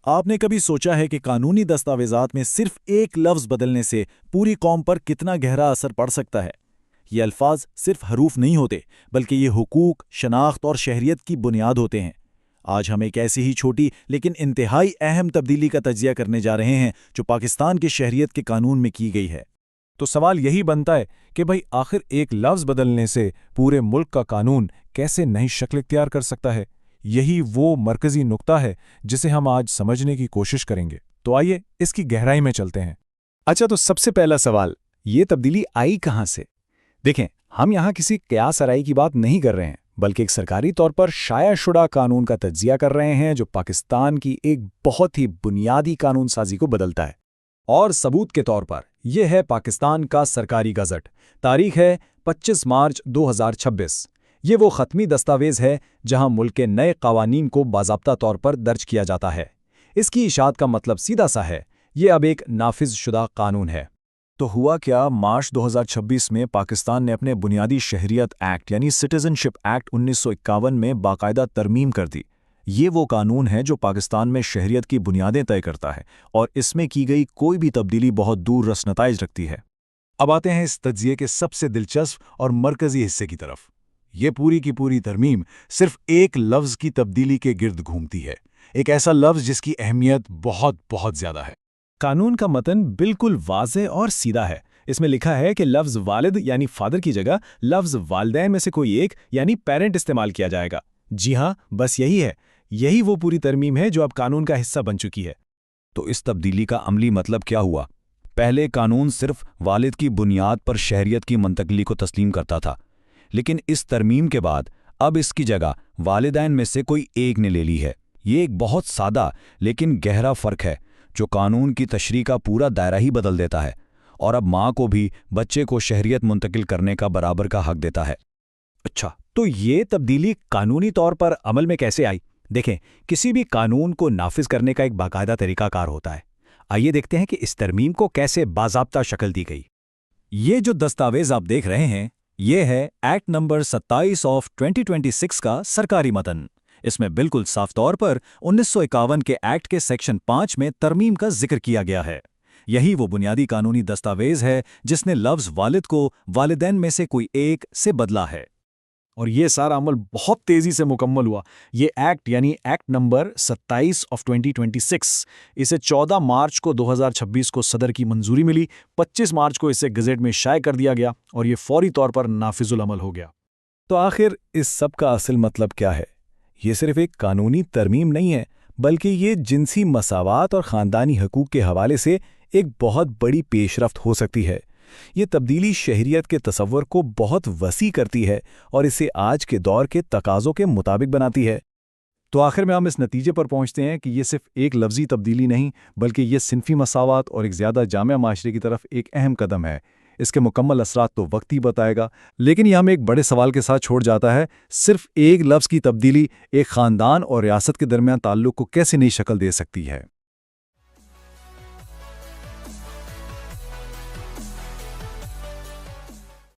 آپ نے کبھی سوچا ہے کہ قانونی دستاویزات میں صرف ایک لفظ بدلنے سے پوری قوم پر کتنا گہرا اثر پڑ سکتا ہے؟ یہ الفاظ صرف حروف نہیں ہوتے، بلکہ یہ حقوق، شناخت اور شہریت کی بنیاد ہوتے ہیں۔ آج ہم ایک ایسی ہی چھوٹی لیکن انتہائی اہم تبدیلی کا تجزیہ کرنے جا رہے ہیں جو پاکستان کے شہریت کے قانون میں کی گئی ہے۔ تو سوال یہی بنتا ہے کہ بھئی آخر ایک لفظ بدلنے سے پورے ملک کا قانون کیسے نئی شکل اختیار کر سکتا ہے؟ یہی وہ مرکزی نقطہ ہے جسے ہم آج سمجھنے کی کوشش کریں گے۔ تو آئیے اس کی گہرائی میں چلتے ہیں۔ اچھا، تو سب سے پہلا سوال، یہ تبدیلی آئی کہاں سے؟ دیکھیں، ہم یہاں کسی قیاس آرائی کی بات نہیں کر رہے ہیں، بلکہ ایک سرکاری طور پر شائع شدہ قانون کا تجزیہ کر رہے ہیں جو پاکستان کی ایک بہت ہی بنیادی قانون سازی کو بدلتا ہے۔ اور ثبوت کے طور پر یہ ہے پاکستان کا سرکاری گزٹ، تاریخ ہے 25 مارچ 2026۔ یہ وہ ختمی دستاویز ہے جہاں ملک کے نئے قوانین کو باضابطہ طور پر درج کیا جاتا ہے۔ اس کی اشاعت کا مطلب سیدھا سا ہے، یہ اب ایک نافذ شدہ قانون ہے۔ تو ہوا کیا؟ مارچ 2026 میں پاکستان نے اپنے بنیادی شہریت ایکٹ یعنی سٹیزن شپ ایکٹ 1951 میں باقاعدہ ترمیم کر دی۔ یہ وہ قانون ہے جو پاکستان میں شہریت کی بنیادیں طے کرتا ہے، اور اس میں کی گئی کوئی بھی تبدیلی بہت دور رس نتائج رکھتی ہے۔ اب آتے ہیں اس تجزیے کے سب سے دلچسپ اور مرکزی حصے کی طرف۔ یہ پوری کی پوری ترمیم صرف ایک لفظ کی تبدیلی کے گرد گھومتی ہے، ایک ایسا لفظ جس کی اہمیت بہت بہت زیادہ ہے۔ قانون کا متن بالکل واضح اور سیدھا ہے۔ اس میں لکھا ہے کہ لفظ والد یعنی فادر کی جگہ لفظ والدین میں سے کوئی ایک یعنی پیرنٹ استعمال کیا جائے گا۔ جی ہاں، بس یہی ہے۔ یہی وہ پوری ترمیم ہے جو اب قانون کا حصہ بن چکی ہے۔ تو اس تبدیلی کا عملی مطلب کیا ہوا؟ پہلے قانون صرف والد کی بنیاد پر شہریت کی منتقلی کو تسلیم کرتا تھا، لیکن اس ترمیم کے بعد اب اس کی جگہ والدین میں سے کوئی ایک نے لے لی ہے۔ یہ ایک بہت سادہ لیکن گہرا فرق ہے جو قانون کی تشریح کا پورا دائرہ ہی بدل دیتا ہے، اور اب ماں کو بھی بچے کو شہریت منتقل کرنے کا برابر کا حق دیتا ہے۔ اچھا، تو یہ تبدیلی قانونی طور پر عمل میں کیسے آئی؟ دیکھیں، کسی بھی قانون کو نافذ کرنے کا ایک باقاعدہ طریقہ کار ہوتا ہے۔ آئیے دیکھتے ہیں کہ اس ترمیم کو کیسے باضابطہ شکل دی گئی۔ یہ جو دستاویز آپ دیکھ رہے ہیں، یہ ہے ایکٹ نمبر 27 آف 2026 کا سرکاری متن۔ اس میں بالکل صاف طور پر 1951 کے ایکٹ کے سیکشن 5 میں ترمیم کا ذکر کیا گیا ہے۔ یہی وہ بنیادی قانونی دستاویز ہے جس نے لفظ والد کو والدین میں سے کوئی ایک سے بدلا ہے۔ اور یہ سارا عمل بہت تیزی سے مکمل ہوا۔ یہ ایکٹ یعنی ایکٹ نمبر 27 آف 2026، اسے 14 مارچ کو 2026 کو صدر کی منظوری ملی، 25 مارچ کو اسے گزٹ میں شائع کر دیا گیا، اور یہ فوری طور پر نافذ العمل ہو گیا۔ تو آخر اس سب کا اصل مطلب کیا ہے؟ یہ صرف ایک قانونی ترمیم نہیں ہے، بلکہ یہ جنسی مساوات اور خاندانی حقوق کے حوالے سے ایک بہت بڑی پیش رفت ہو سکتی ہے۔ یہ تبدیلی شہریت کے تصور کو بہت وسیع کرتی ہے اور اسے آج کے دور کے تقاضوں کے مطابق بناتی ہے۔ تو آخر میں ہم اس نتیجے پر پہنچتے ہیں کہ یہ صرف ایک لفظی تبدیلی نہیں، بلکہ یہ صنفی مساوات اور ایک زیادہ جامع معاشرے کی طرف ایک اہم قدم ہے۔ اس کے مکمل اثرات تو وقت ہی بتائے گا، لیکن یہ ہمیں ایک بڑے سوال کے ساتھ چھوڑ جاتا ہے: صرف ایک لفظ کی تبدیلی ایک خاندان اور ریاست کے درمیان تعلق کو کیسے نئی شکل دے سکتی ہے؟